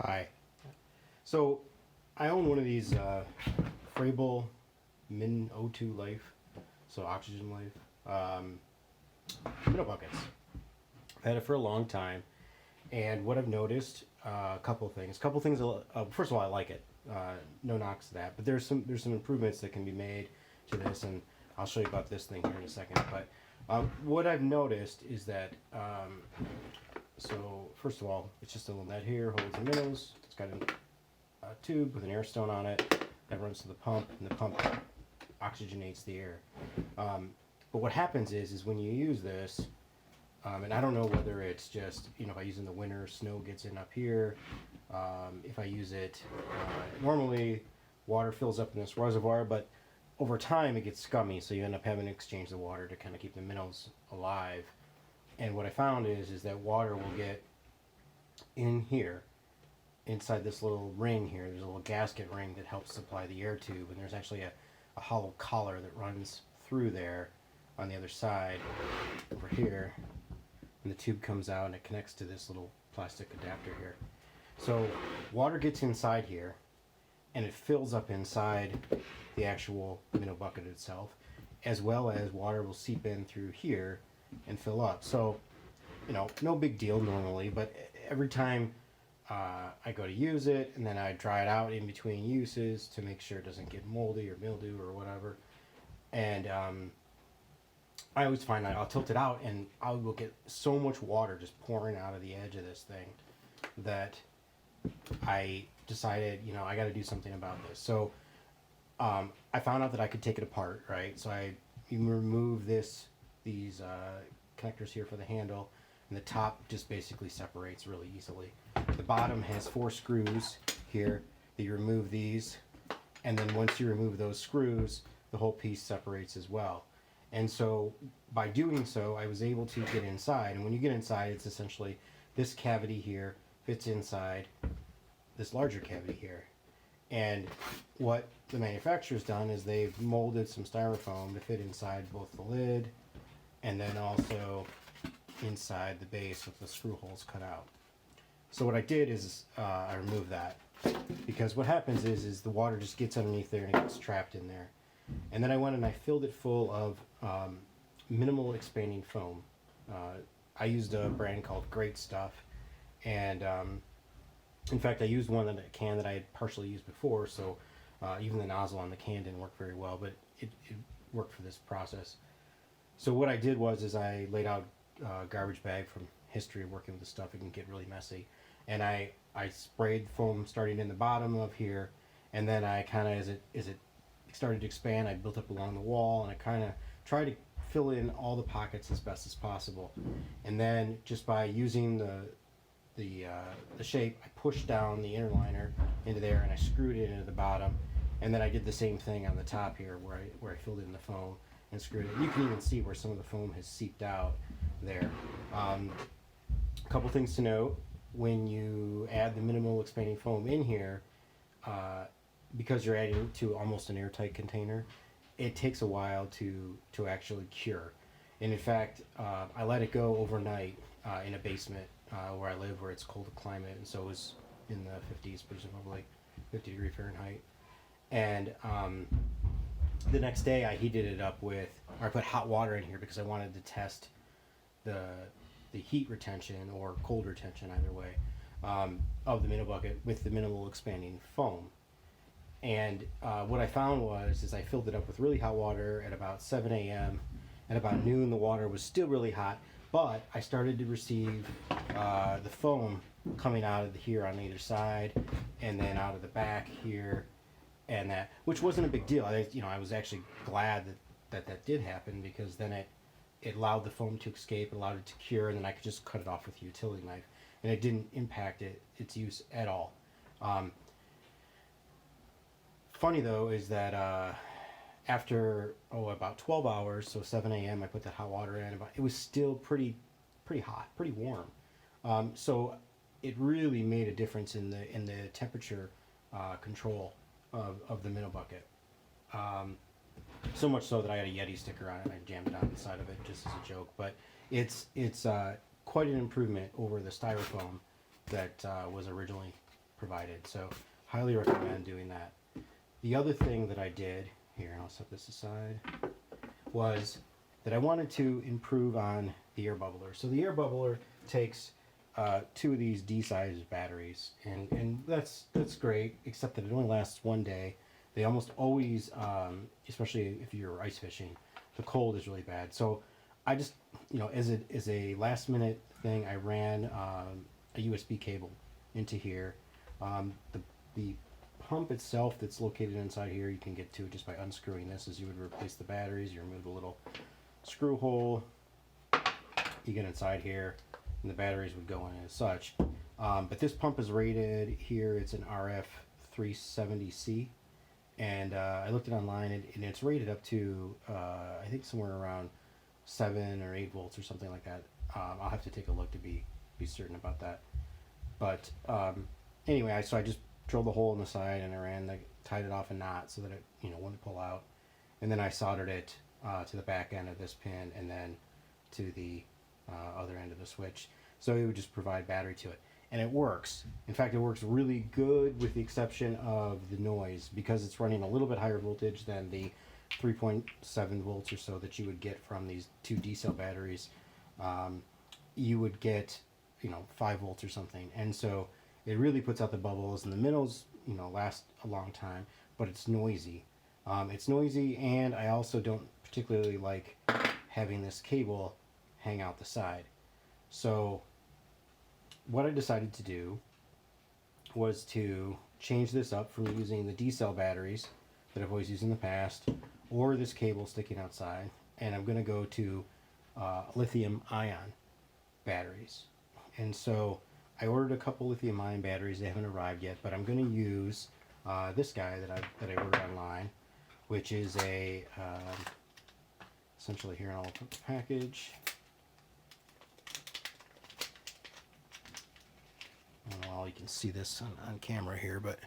Hi. So I own one of these Frabill Min O2 Life, so oxygen life, Minnow buckets. I've had it for a long time, and what I've noticed, a couple of things. First of all, I like it. No knocks to that, but there's some improvements that can be made to this, and I'll show you about this thing here in a second. But what I've noticed is that so first of all, it's just a little net here, holds the minnows. It's got a tube with an air stone on it that runs to the pump, and the pump oxygenates the air. But what happens is when you use this, and I don't know whether it's just, if I use it in the winter, snow gets in up here. If I use it, normally water fills up in this reservoir, but over time it gets scummy, so you end up having to exchange the water to kind of keep the minnows alive. And what I found is that water will get in here, inside this little ring here. There's a little gasket ring that helps supply the air tube, and there's actually a hollow collar that runs through there on the other side over here, and the tube comes out and it connects to this little plastic adapter here. So water gets inside here and it fills up inside the actual minnow bucket itself, as well as water will seep in through here and fill up. So, no big deal normally, but every time I go to use it, and then I dry it out in between uses to make sure it doesn't get moldy or mildew or whatever. And I always find that I'll tilt it out and I will get so much water just pouring out of the edge of this thing that I decided, I got to do something about this. So I found out that I could take it apart, right? So you remove these connectors here for the handle, and the top just basically separates really easily. The bottom has 4 screws here that you remove these, and then once you remove those screws, the whole piece separates as well. And so by doing so, I was able to get inside, and when you get inside, it's essentially this cavity here fits inside this larger cavity here. And what the manufacturer's done is they've molded some styrofoam to fit inside both the lid and then also inside the base with the screw holes cut out. So what I did is I removed that, because what happens is the water just gets underneath there and it gets trapped in there. And then I went and I filled it full of minimal expanding foam. I used a brand called Great Stuff, and in fact I used one in a can that I had partially used before, so even the nozzle on the can didn't work very well, but it worked for this process. So what I did was I laid out a garbage bag from history of working with this stuff. It can get really messy, and I sprayed foam starting in the bottom of here, and then I kind of, as it started to expand, I built up along the wall, and I kind of tried to fill in all the pockets as best as possible. And then just by using the shape, I pushed down the inner liner into there, and I screwed it into the bottom. And then I did the same thing on the top here, where I filled in the foam and screwed it. You can even see where some of the foam has seeped out there. A couple things to note: when you add the minimal expanding foam in here, because you're adding to almost an airtight container, it takes a while to actually cure. And in fact, I let it go overnight in a basement where I live, where it's cold climate, and so it was in the 50s, presumably 50-degree Fahrenheit. And the next day I heated it up I put hot water in here because I wanted to test the heat retention or cold retention, either way, of the minnow bucket with the minimal expanding foam. And what I found is I filled it up with really hot water at about 7 a.m. At about noon, the water was still really hot, but I started to receive the foam coming out of here on either side, and then out of the back here, and that, which wasn't a big deal. I was actually glad that did happen, because then it allowed the foam to escape, allowed it to cure, and then I could just cut it off with a utility knife, and it didn't impact its use at all. Funny though is that after about 12 hours, so 7 a.m. I put that hot water in. It was still pretty hot, pretty warm. So it really made a difference in the temperature control of the minnow bucket. So much so that I had a Yeti sticker on it and I jammed it on the side of it just as a joke. But it's quite an improvement over the styrofoam that was originally provided. So highly recommend doing that. The other thing that I did, here, and I'll set this aside, was that I wanted to improve on the air bubbler. So the air bubbler takes 2 of these D-sized batteries, and that's great, except that it only lasts 1 day. They almost always, especially if you're ice fishing, the cold is really bad. So I just, as a last minute thing, I ran a USB cable into here. The pump itself that's located inside here, you can get to it just by unscrewing this as you would replace the batteries. You remove the little screw hole, you get inside here, and the batteries would go in as such. But this pump is rated here, it's an RF 370C, and I looked it online, and it's rated up to I think somewhere around 7 or 8 volts or something like that. I'll have to take a look to be certain about that. But anyway, so I just drilled the hole in the side, and I tied it off a knot so that it wouldn't pull out, and then I soldered it to the back end of this pin, and then to the other end of the switch, so it would just provide battery to it, and it works. In fact, it works really good, with the exception of the noise, because it's running a little bit higher voltage than the 3.7 volts or so that you would get from these 2 D-cell batteries. You would get 5 volts or something, and so it really puts out the bubbles, and the minnows last a long time, but it's noisy. And I also don't particularly like having this cable hang out the side. So what I decided to do was to change this up from using the D-cell batteries that I've always used in the past, or this cable sticking outside, and I'm going to go to lithium-ion batteries. And so I ordered a couple lithium-ion batteries. They haven't arrived yet, but I'm going to use this guy that I ordered online, which is a essentially, here, and I'll put the package. I don't know how you can see this on camera here, but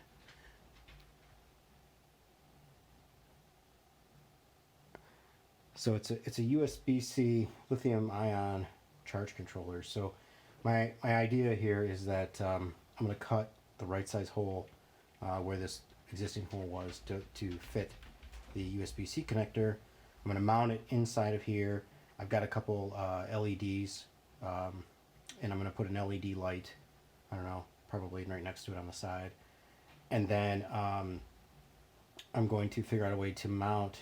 so it's a USB-C lithium-ion charge controller. So my idea here is that I'm going to cut the right size hole where this existing hole was to fit the USB-C connector. I'm going to mount it inside of here. I've got a couple LEDs, and I'm going to put an LED light, I don't know, probably right next to it on the side. And then I'm going to figure out a way to mount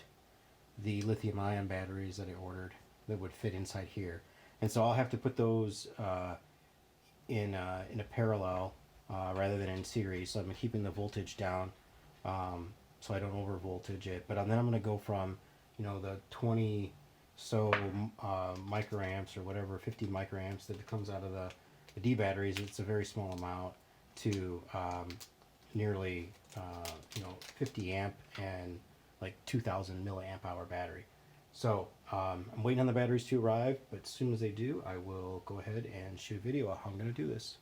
the lithium-ion batteries that I ordered that would fit inside here. And so I'll have to put those in a parallel rather than in series. So I'm keeping the voltage down so I don't over voltage it. But then I'm going to go from the 20 so microamps or whatever, 50 microamps that comes out of the D batteries. It's a very small amount, to nearly 50 amp and like 2000 milliamp hour battery. So I'm waiting on the batteries to arrive, but as soon as they do, I will go ahead and shoot a video of how I'm going to do this.